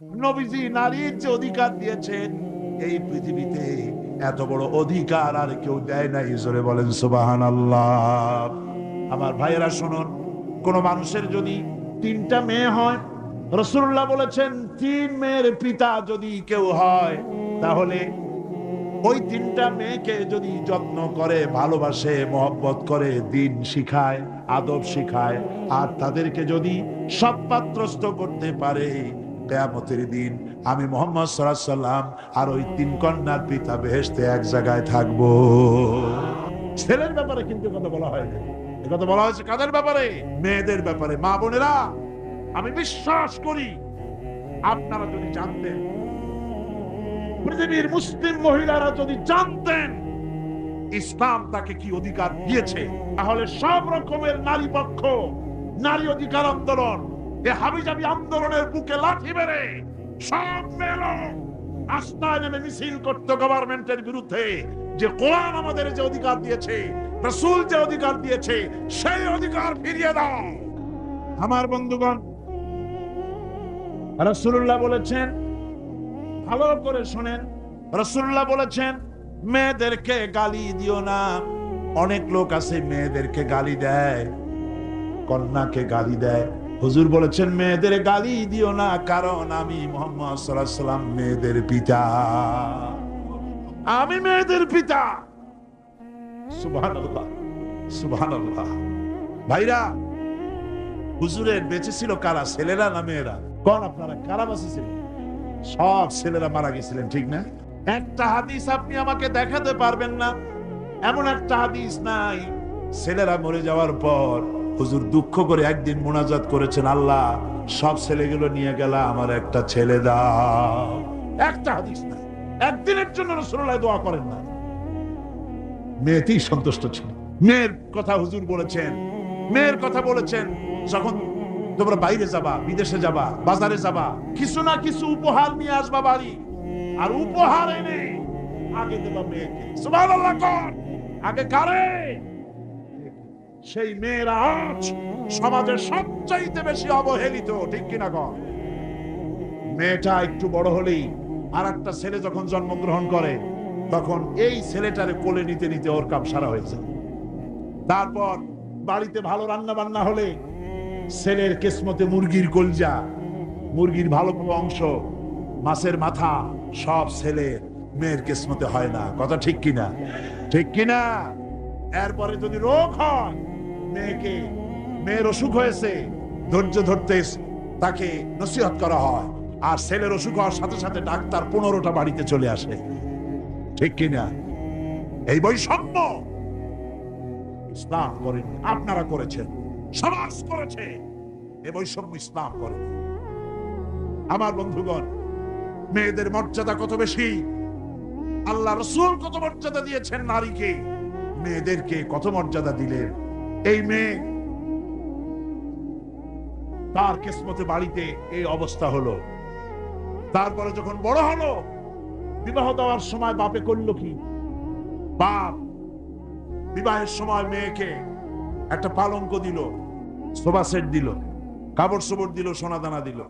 নবীজি নারীর যে অধিকার দিয়েছেন, এই পৃথিবীতে এত বড় অধিকার আর কেউ দেয় নাই। জোরে বলেন সুবহানাল্লাহ। আমার ভাইয়েরা শুনুন, কোন মানুষের যদি 3টা মেয়ে হয়, রাসূলুল্লাহ বলেছেন 3 মেয়ের পিতা যদি কেউ হয়, তাহলে ওই 3টা মেয়েকে যদি যত্ন করে, ভালোবাসে, মহব্বত করে, দ্বীন শিখায়, আদব শিখায়, আর তাদেরকে যদি সৎপাত্রস্থ করতে পারে, কিয়ামতের দিন আমি মুহাম্মদ সাল্লাল্লাহু আলাইহি সাল্লাম আর ওই 3 কন্যার পিতা বেহেশতে এক জায়গায় থাকবো। ছেলের ব্যাপারে কিন্তু কথা বলা হয়নি, কথা বলা হয়েছে কাদের ব্যাপারে? মেয়েদের ব্যাপারে। মা বোনেরা, আমি বিশ্বাস করি আপনারা যদি জানতেন, পৃথিবীর মুসলিম মহিলারা যদি জানতেন ইসলাম তাকে কি অধিকার দিয়েছে, তাহলে সব রকমের নারী পক্ষ, নারী অধিকার আন্দোলন, এই হাবিজাবি আন্দোলনের বুকে লাঠি মেরে সব মেলো রাস্তায় নেমে মিছিল করত গভর্নমেন্টের বিরুদ্ধে, যে কোরআন আমাদের যে অধিকার দিয়েছে, রাসূল যে অধিকার দিয়েছে, সেই অধিকার ফিরিয়ে দাও। আমার বন্ধুগণ, রাসূলুল্লাহ বলেছেন, ভালো করে শুনেন, রাসূলুল্লাহ বলেছেন মেয়েদেরকে গালি দিও না। অনেক লোক আছে মেয়েদেরকে গালি দেয়, কন্যাকে গালি দেয়। হুজুর বলেছেন মেয়েদের গালি দিও না, কারণ আমি মুহাম্মদ সাল্লাল্লাহু আলাইহি সাল্লাম মেয়েদের পিতা, আমি মেয়েদের পিতা। সুবহানাল্লাহ, সুবহানাল্লাহ। ভাইরা, হুজুরের বেঁচে ছিল কারা? ছেলেরা না মেয়েরা? কোন আপনারা কারা বেঁচে ছিলেন? সব ছেলেরা মারা গেছিলেন, ঠিক না? একটা হাদিস আপনি আমাকে দেখাতে পারবেন না, এমন একটা হাদিস নাই ছেলেরা মরে যাওয়ার পর হুজুর দুঃখ করে একদিন মুনাজাত করেছেন, আল্লাহ সব ছেলেগুলো নিয়ে গেলা, আমার একটা ছেলে দাও। একটা হাদিস নাই। একদিনের জন্য রাসূলুল্লাহ দোয়া করেন না। মেয়েতেই সন্তুষ্ট ছিল। মেয়ের কথা হুজুর বলেছেন, মেয়ের কথা বলেছেন, যখন তোমরা বাইরে যাবা, বিদেশে যাবা, বাজারে যাবা, কিছু না কিছু উপহার নিয়ে আসবা বাড়ি, আর উপহার এনে আগে দেবা মেয়েকে। সুবহানাল্লাহ কর। আগে কারে? সেই মেয়েরা আজ সমাজের সবচাইতে বেশি অবহেলিত, ঠিক কিনা কর? মেয়েটা একটু বড় হলেই আর একটা ছেলে যখন জন্মগ্রহণ করে, তখন এই ছেলেটারে কোলে নিতে নিতে ওর কাম সারা হয়েছে। তারপর বাড়িতে ভালো রান্না বান্না হলে ছেলের কিসমতে মুরগির কলজা, মুরগির ভালো অংশ, মাছের মাথা, সব ছেলের, মেয়ের কিসমতে হয় না। কথা ঠিক কিনা? ঠিক কিনা? এরপরে যদি রোগ হয়, মেয়েকে, মেয়ের অসুখ হয়েছে, ধৈর্য ধরতে তাকে নসিহত করা হয়, আর ছেলের অসুখ হওয়ার সাথে সাথে ডাক্তার 15টা বাড়িতে চলে আসে, ঠিক কিনা? এই বৈষম্য ইসলাম করেন, আপনারা করেছেন, সমাজ করেছে। এই বৈষম্য ইসলাম করে। আমার বন্ধুগণ, মেয়েদের মর্যাদা কত বেশি, আল্লাহ রাসূল কত মর্যাদা দিয়েছেন নারীকে, মেয়েদেরকে কত মর্যাদা দিলেন। এই মেয়ে, তার কিসমতে বাড়িতে এই অবস্থা হলো। তারপরে যখন বড় হলো, বিবাহ দেওয়ার সময় বাপে করলো কি? বাপ বিবাহের সময় মেয়েকে একটা পালঙ্ক দিল, সোফা সেট দিল, কাপড় চোপড় দিল, সোনা দানা দিল,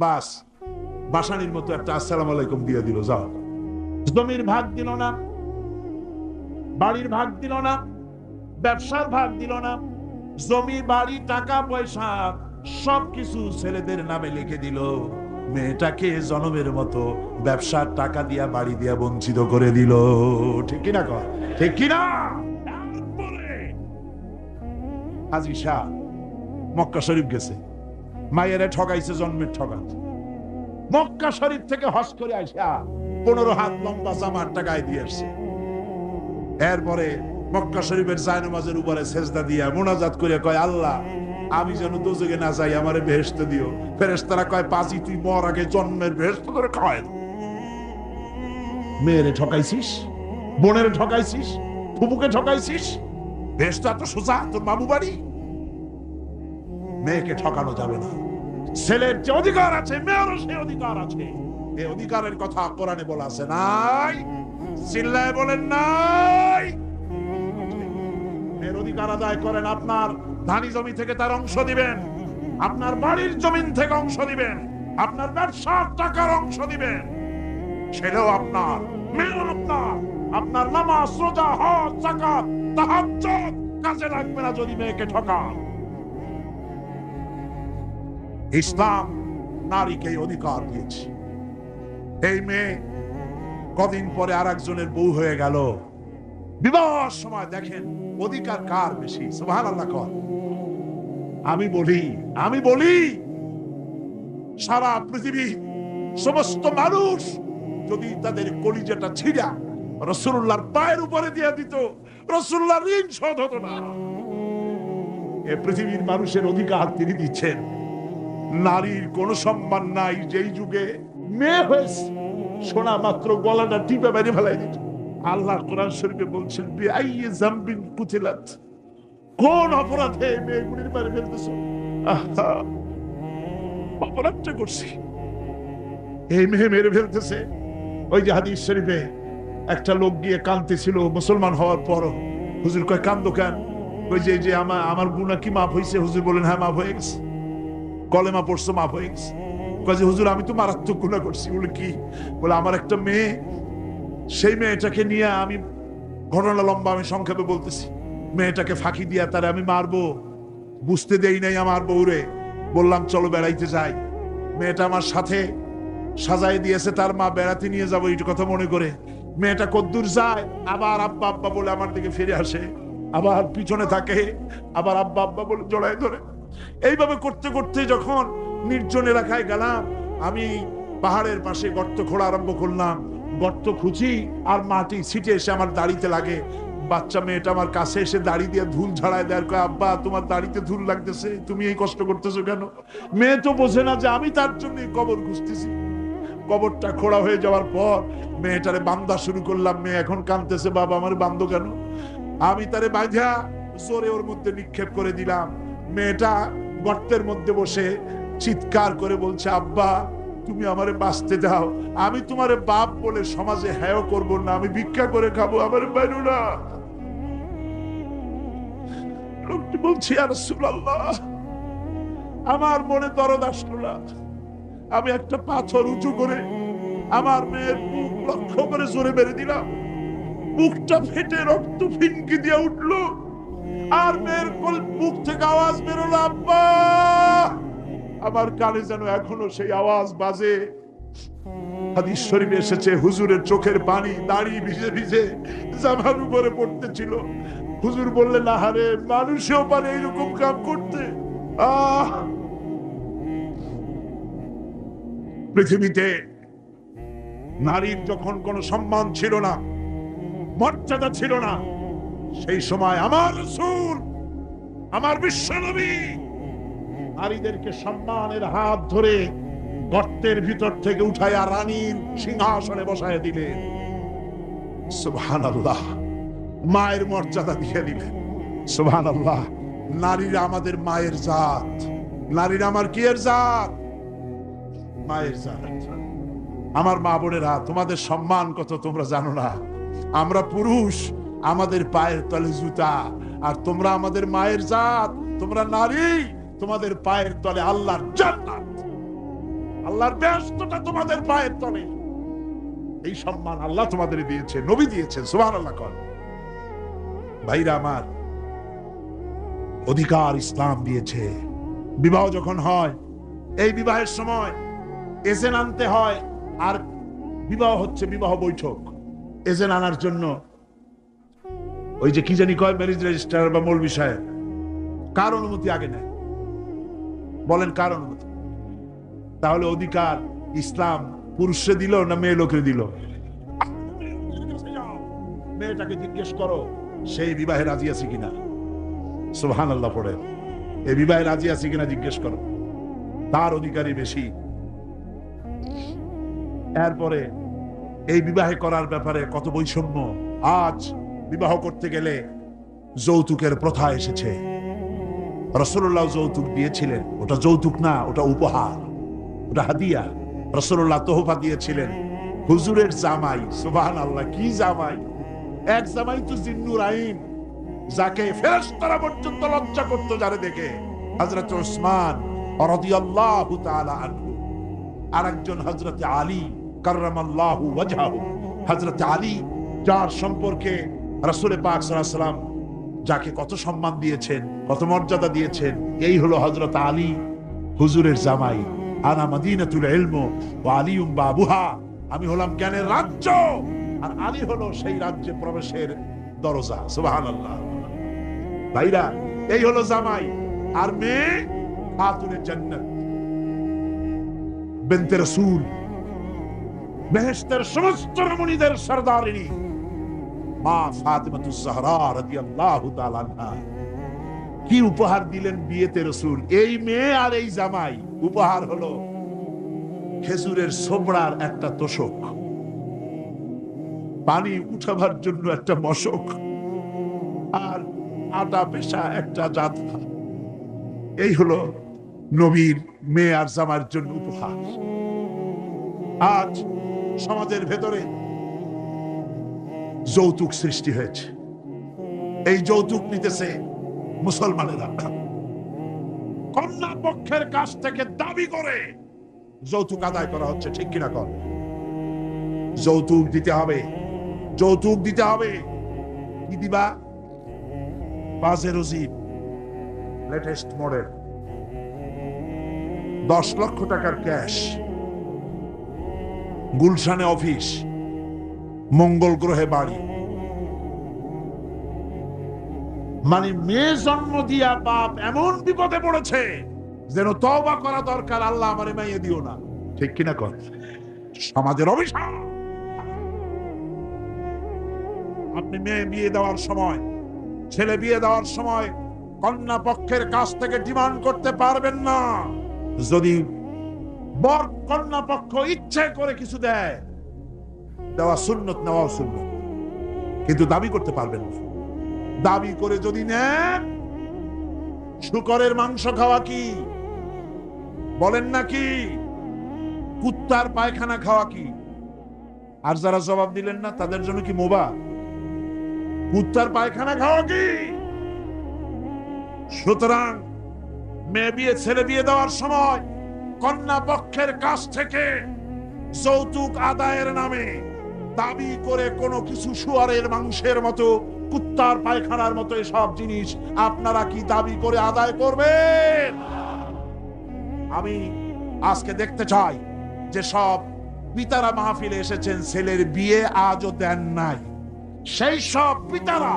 বাস বাসানির মতো একটা আসসালামু আলাইকুম দিয়ে দিল, যাও। জমির ভাগ দিল না, বাড়ির ভাগ দিল না, ব্যবসার ভাগ দিল না, জমি বাড়ি টাকা পয়সা সবকিছু ছেলেদের নামে লিখে দিল। মেয়েটাকে জনমের মতো ব্যবসার টাকা দিয়া, বাড়ি দিয়া বঞ্চিত করে দিল, ঠিক কিনা কর? ঠিক কিনা? হাজী শাহ মক্কা শরীফ গেছে, মায়ের ঠকাইছে, জন্মের ঠকাচ্ছে। মক্কা শরীফ থেকে হজ করে আইসা 15 হাত লম্বা জামারটা গায়ে দিয়ে আসছে। এরপরে মক্কা শরীফের জায়নামাজের উপরে সেজদা দিয়া মুনাজাত করে কয়, আল্লাহ আমি যেন দোজখে না যাই, আমারে বেহেশত দিও। ফেরেশতারা কয়, পাজি তুই মর আগে জন্মের বেহেশত করে খাওয়ায়। মেয়েরে ঠকাইছিস, বোনের ঠকাইছিস, ফুপুকে ঠকাইছিস, বেহেশত এত সোজা তোর মামু বাড়ি? মেয়েকে ঠকানো যাবে না। ছেলের যে অধিকার আছে, মেয়েরও সে অধিকার আছে। এই অধিকারের কথা কোরআনে বলা আছে, নাই? চিল্লায় বলেন নাই? মেয়ের অধিকার আদায় করেন, আপনার ধানি জমি থেকে তার অংশ দিবেন, আপনার বাড়ির জমিন থেকে অংশ দিবেন, আপনার ব্যবসার টাকার অংশ দিবেন, ছেলেও আপনার, মেয়েও আপনার। আপনার নামাজ, রোজা, হজ, যাকাত, তাহাজ্জুদ কাজে লাগবে না যদি মেয়েকে ঠকান। ইসলাম নারীকে অধিকার দিয়েছে। এই মেয়ে কদিন পরে আরেকজনের বউ হয়ে গেল। বিবাহের সময় দেখেন অধিকার কার বেশি? সুবহানাল্লাহ কর। আমি বলি সারা পৃথিবী সমস্ত মানুষ যদি তাদের কলিজাটা ছিঁড়া রাসূলুল্লাহর পায়ের উপরে দিয়ে দিত, রাসূলুল্লাহর ঋণ শোধ হতো না। এ পৃথিবীর মানুষের অধিকার তিনি দিচ্ছেন। নারীর কোনো সম্মান নাই। যেই যুগে মেয়ে হয়েছে শোনা মাত্র গলাটা টিপে বেরিয়ে ফেলাই দিত। আল্লাহ কোরআন শরীফে বলছেন, বিআইয়ি যামবিন কুতিলাত, কোন অপরাধে মেয়েগুলির মেরে ফেলতেছো? অপরাধটা করছি, এই মেয়ে মেরে ফেলতেছে। ওই যে হাদিস শরীফে একটা লোক গিয়ে কাঁদতেছিল মুসলমান হওয়ার পরও। হুজুর কয় কান্দো কেন? ওই যে আমার গুনাহ কি মাফ হয়েছে? হুজুর বলেন হ্যাঁ মাফ হয়ে গেছে। কলেমা পড়ছো, মাফ হয়ে গেছে। কয় যে হুজুর আমি তো মারাত্মক গুনাহ করছি। বলে কি? বলে আমার একটা মেয়ে, সেই মেয়েটাকে নিয়ে আমি, ঘটনা লম্বা, আমি সংক্ষেপে বলতেছি, মেয়েটাকে ফাঁকি দিয়া তারে আমি মারবো, বুঝতে দেই নাই আমার বউরে। বললাম চলো বেড়াইতে যাই। মেয়েটা আমার সাথে সাজাই দিয়েছে, তার মা বেড়াতে নিয়ে যাবো এই কথা মনে করে। মেয়েটা কদ্দূর যায়, আবার আব্বা আব্বা বলে আমার দিকে ফিরে আসে, আবার পিছনে থাকে, আবার আব্বা আব্বা বলে জড়ায় ধরে। এইভাবে করতে করতে যখন নির্জন এলাকায় গেলাম, আমি পাহাড়ের পাশে গর্ত খোঁড়া আরম্ভ করলাম। গর্ত খুঁজি আর মাটি ছিটে এসে আমার দাড়িতে লাগে। বাচ্চা মেয়েটা আমার কাছে এসে দাড়ি দিয়ে ধুল ঝাড়ায় দেয়। আব্বা তোমার দাড়িতে ধুল লাগতেছে, তুমি এই কষ্ট করতেছো কেন? মেয়ে তো বোঝে না যে আমি তার জন্য কবর খুঁজতেছি। কবরটা খোঁড়া হয়ে যাওয়ার পর মেয়েটারে বান্ধা শুরু করলাম। মেয়ে এখন কাঁদতেছে, বাবা আমার বান্ধো কেন? আমি তারে বাঁধা জোরে ওর মধ্যে নিক্ষেপ করে দিলাম। মেয়েটা গর্তের মধ্যে বসে চিৎকার করে বলছে, আব্বা তুমি আমারে বাঁচতে দাও, আমি তোমারে বাপ বলে সমাজে হেয় করবো না, আমি ভিক্ষা করে খাবো, আমারে বাইরো না। লোকটি বলছি, ইয়া রাসূলুল্লাহ, আমার মনে দরদ আসলো না। আমি একটা পাথর উঁচু করে আমার মেয়ের বুক লক্ষ্য করে জোরে মেরে দিলাম। বুকটা ফেটে রক্ত ফিনকি দিয়ে উঠলো, আর মেয়ের বুক থেকে আওয়াজ বেরোলো, আব্বা। আমার কানে যেন এখনো সেই আওয়াজ বাজে। হাদিস শরীফে এসেছে, হুজুরের চোখের পানি দাড়ি ভিজে ভিজে জামার উপরে পড়তেছিল। হুজুর বললেন, আহারে, মানুষেও পারে এইরকম কাম করতে। পৃথিবীতে নারীর যখন কোনো সম্মান ছিল না, মর্যাদা ছিল না, সেই সময় আমার রাসূল, আমার বিশ্বনবী নারীদেরকে সম্মানের হাত ধরে গর্তের ভিতর থেকে উঠাইয়া রানীর সিংহাসনে বসায় দিলেন। সুবহানাল্লাহ, মায়ের মর্যাদা দিয়ে দিলেন। সুবহানাল্লাহ, নারীরা আমাদের মায়ের জাত। নারীরা আমার কি এর জাত? মায়ের জাত। আমার মা বোনেরা, তোমাদের সম্মান কত তোমরা জানো না। আমরা পুরুষ, আমাদের পায়ের তলে জুতা, আর তোমরা আমাদের মায়ের জাত। তোমরা নারী, তোমাদের পায়ের তলে আল্লাহর জান্নাত, আল্লাহর বেহেশতটা তোমাদের পায়ের তলে। এই সম্মান আল্লাহ তোমাদের দিয়েছে, নবী দিয়েছেন। সুবহানাল্লাহ কর। ভাইরা আমার, অধিকার ইসলাম দিয়েছে। বিবাহ যখন হয়, এই বিবাহের সময় এজেন্ট আনতে হয়। আর বিবাহ হচ্ছে বিবাহ বৈঠক। এজেন্ট আনার জন্য ওই যে কি জানি কয়, ম্যারেজ রেজিস্ট্রার বা মৌলবি সাহেব, কার অনুমতি আগে নেয়? বলেন কার অনুমতি? তাহলে অধিকার ইসলাম পুরুষে দিল না মেয়ে লোকের দিল? মেয়েটাকে জিজ্ঞেস করো সেই বিবাহে রাজি আছে কিনা। সুবহানাল্লাহ পড়ে, এই বিবাহে রাজি আছে কিনা জিজ্ঞেস করো, তার অধিকারই বেশি। এরপরে এই বিবাহে করার ব্যাপারে কত বৈষম্য। আজ বিবাহ করতে গেলে যৌতুকের প্রথা এসেছে। রাসূলুল্লাহ যৌতুক দিয়েছিলেন, ওটা যৌতুক না, ওটা উপহার, ওটা হাদিয়া। রাসূলুল্লাহ তোহফা দিয়েছিলেন হুজুরের জামাই। সুবহানাল্লাহ, কি জামাই! এক জামাই তো জিন্নুর আইন, যাকে ফেরেশতারা পর্যন্ত লজ্জা করতো যারে দেখে, হযরত উসমান রাদিয়াল্লাহু তাআলা আনহু। আরেকজন হযরত আলী কাররামাল্লাহু ওয়াজহাহু। হযরত আলী, যার সম্পর্কে রাসূল পাক সাল্লাল্লাহু আলাইহি ওয়াসাল্লাম যাকে কত সম্মান দিয়েছেন, কত মর্যাদা দিয়েছেন, এই হলো হযরত আলী হুজুরের জামাই। আনা মাদিনাতুল ইলম ওয়া আলিউম বাবুহা, আমি হলাম জ্ঞানের রাজ্য আর আলী হলো সেই রাজ্যে প্রবেশের দরজা। সুবহানাল্লাহ। ভাইরা, এই হলো জামাই। আর মেয়ে খাতুনে জান্নাত বিনতে রাসূল, বেহেশতের সমস্ত রমণীদের সরদারিনী মা ফাতিমাতুজ জাহরা রাদিয়াল্লাহু তাআলা আনহা। কি উপহার দিলেন বিয়েতে রাসূল? এই মেয়ে আর এই জামাই। উপহার হলো খেজুরের ছোবড়ার একটা তোশক, পানি উঠাবার জন্য একটা মশক, আর আটা পেশা একটা জাতা। এই হলো নবীর মেয়ে আর জামাইয়ের জন্য উপহার। আজ সমাজের ভেতরে যৌতুক সৃষ্টি হয়েছে। এই যৌতুক নিতেছে মুসলমানেরা। কন্যা পক্ষের কাছ থেকে দাবি করে যৌতুক আদায় করা হচ্ছে, ঠিক কিনা কর? যৌতুক দিতে হবে, যৌতুক দিতে হবে। কি দিবা? বাজেরোজিব লেটেস্ট মডেল, 10 লক্ষ টাকার ক্যাশ, গুলশানে অফিস, মঙ্গল গ্রহে বাড়ি। মানে মেয়ে জন্ম দিয়া বাপ এমন বিপদে পড়েছে যেন তওবা করা দরকার, আল্লাহ আমারে মাইয়ে দিও না, ঠিক কিনা কর? সমাজের অভিশাপ। আপনি মেয়ে বিয়ে দেওয়ার সময়, ছেলে বিয়ে দেওয়ার সময় কন্যা পক্ষের কাছ থেকে ডিমান্ড করতে পারবেন না। যদি বর কন্যা পক্ষ ইচ্ছে করে কিছু দেয়, দেওয়া সুন্নত, নেওয়া সুন্নত, কিন্তু দাবি করতে পারবেন না। দাবি করে যদি নেন, শুকরের মাংস খাওয়া কি বলেন নাকি? কুত্তার পায়খানা খাওয়া কি? আর যারা জবাব দিলেন না তাদের জন্য কি মোবা? কুত্তার পায়খানা খাওয়া কি? সুতরাং মেয়ে বিয়ে, ছেলে বিয়ে দেওয়ার সময় কন্যা পক্ষের কাছ থেকে যৌতুক আদায়ের নামে দাবি করে কোনো কিছু শুয়ারের মাংসের মতো, কুত্তার পায়খানার মতো এসব জিনিস আপনারা কি দাবি করে আদায় করবেন? আমি আজকে দেখতে চাই যে সব পিতারা মাহফিলে এসেছেন, ছেলের বিয়ে আজও দেন নাই, সেই সব পিতারা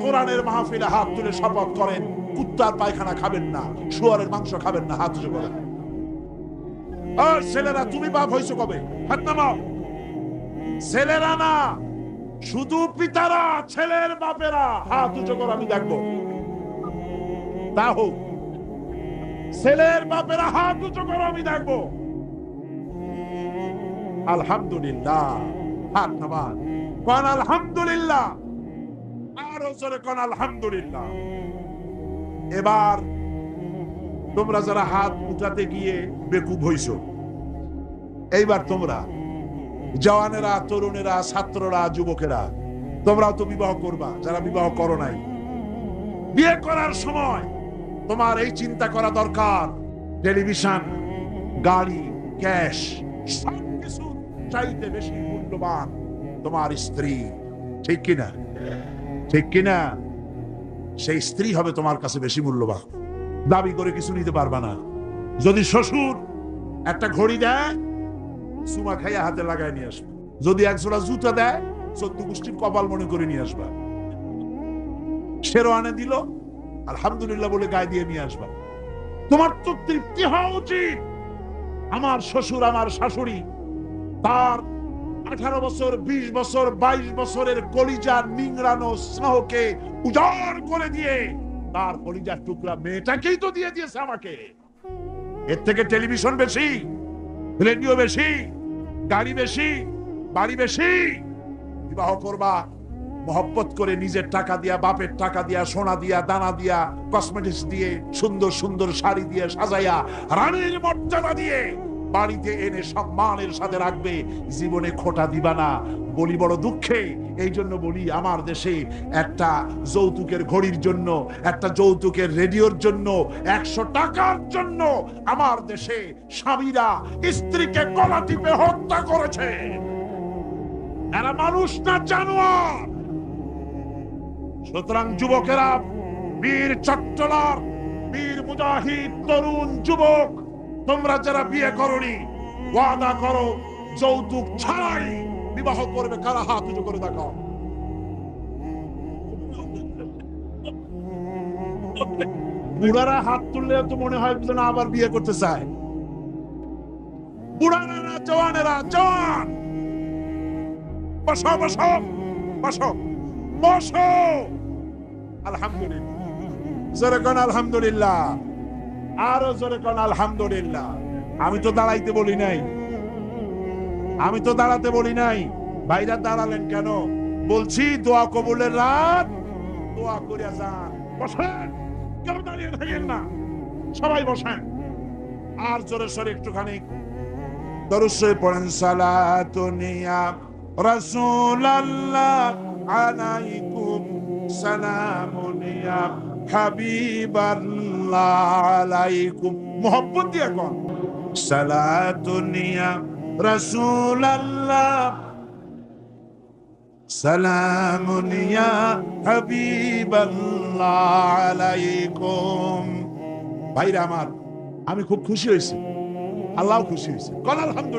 কোরআনের মাহফিলে হাত তুলে শপথ করেন কুত্তার পায়খানা খাবেন না, শুয়ারের মাংস খাবেন না। হাত উঁচু করেন। আর ছেলেরা, তুমি বাপ হইছো কবে? হাত নামাও। ছেলেরা না, শুধু পিতারা, ছেলের বাপেরা হাত উঁচু করে আমি দেখবো। তা হোক, ছেলের বাপেরা হাত উঁচু করে আমি দেখবো। আলহামদুলিল্লাহ। হাত নামান, কোন আলহামদুলিল্লাহ। আরো জোরে কোন আলহামদুলিল্লাহ। এবার তোমরা যারা হাত উঠাতে গিয়ে বেকুব হইছো, এইবার তোমরা জওয়ানেরা, তরুণেরা, ছাত্ররা, যুবকেরা, তোমরাও তো বিবাহ করবা, যারা বিবাহ করো নাই। বিয়ে করার সময় তোমার এই চিন্তা করা দরকার, টেলিভিশন, গাড়ি, ক্যাশ, সবকিছু চাইতে বেশি মূল্যবান তোমার স্ত্রী, ঠিক কিনা? ঠিক কিনা? সেই স্ত্রী হবে তোমার কাছে বেশি মূল্যবান। দাবি করে কিছু নিতে পারবা না। যদি শ্বশুর একটা ঘড়ি দেয়, সুমা খাইয়া হাতে লাগায় নিয়ে আসবে। যদি একজোড়া জুতা দেয়, 14 গোষ্ঠীর কপাল মনে করে নিয়ে আসবা। শেরওয়ানে দিল, আলহামদুলিল্লাহ বলে গায়ে দিয়ে নিয়ে আসবা। তোমার তো তৃপ্তি হওয়া উচিত। আমার শ্বশুর, আমার শাশুড়ি তার 18 বছর, 20 বছর, 22 বছরের কলিজার নিংড়ানো স্নেহকে উজাড় করে দিয়ে তার কলিজার টুকরা মেয়েটাকেই তো দিয়ে দিয়েছে আমাকে। এর থেকে টেলিভিশন বেশি, রেডিও বেশি, গাড়ি বেশি, বাড়ি বেশি? বিবাহ করবা মহব্বত করে, নিজের টাকা দিয়া, বাপের টাকা দিয়া, সোনা দিয়া, দানা দিয়া, কসমেটিক্স দিয়ে, সুন্দর সুন্দর শাড়ি দিয়ে সাজাইয়া, রানীর মর্যাদা দিয়ে বাড়িতে এনে সম্মানের সাথে রাখবে, জীবনে খোঁটা দিবা না। বলি বড় দুঃখে, এই জন্য বলি আমার দেশে একটা যৌতুকের ঘড়ির জন্য, একটা যৌতুকের রেডিওর জন্য, 100 টাকার জন্য আমার দেশে স্বামীরা স্ত্রীকে গলা টিপে হত্যা করেছে। এরা মানুষ না জানোয়ার। সুতরাং যুবকেরা, বীর চট্টলার, বীর মুজাহিদ, তরুণ যুবক, তোমরা যারা বিয়ে করনি, ওয়াদা করো যৌতুক ছাড়াই বিবাহ করবে। কারা হাত উঁচু করে দেখাও। বুড়ারা হাত তুললে তো মনে হয় যেন আবার বিয়ে করতে চায়। বুড়ারা না, জওয়ানেরা, জওয়ান বসো বসো বসো বসো। আলহামদুলিল্লাহ, জোরে কোন আলহামদুলিল্লাহ, আরো জোরে কোন আলহামদুলিল্লাহ। আমি তো দাঁড়াইতে বলি নাই, আমি তো দাঁড়াতে বলি নাই। ভাইরা দাঁড়ালেন কেন? বলছি দোয়া কবুলের রাত, দোয়া করিয়া যান। বসেন, কেউ দাঁড়িয়ে থাকেন না, সবাই বসেন। আর জোরে সরে একটুখানি দরুদ শরীফ পড়েন। সালাতুন ইয়া রাসূলুল্লাহ আলাইকুম, সালামুন ইয়া হাবিবাল্লাহ আলাইকুম। মোহব্বত দিয়ে কোন সালাতুন ইয়া রাসূলুল্লাহ, সালামুন ইয়া হাবিবাল্লাহ আলাইকুম। ভাইরা আমার, আমি খুব খুশি হয়েছি, আল্লাহ খুশি হয়েছে। কোন আলহামদুলিল্লাহ।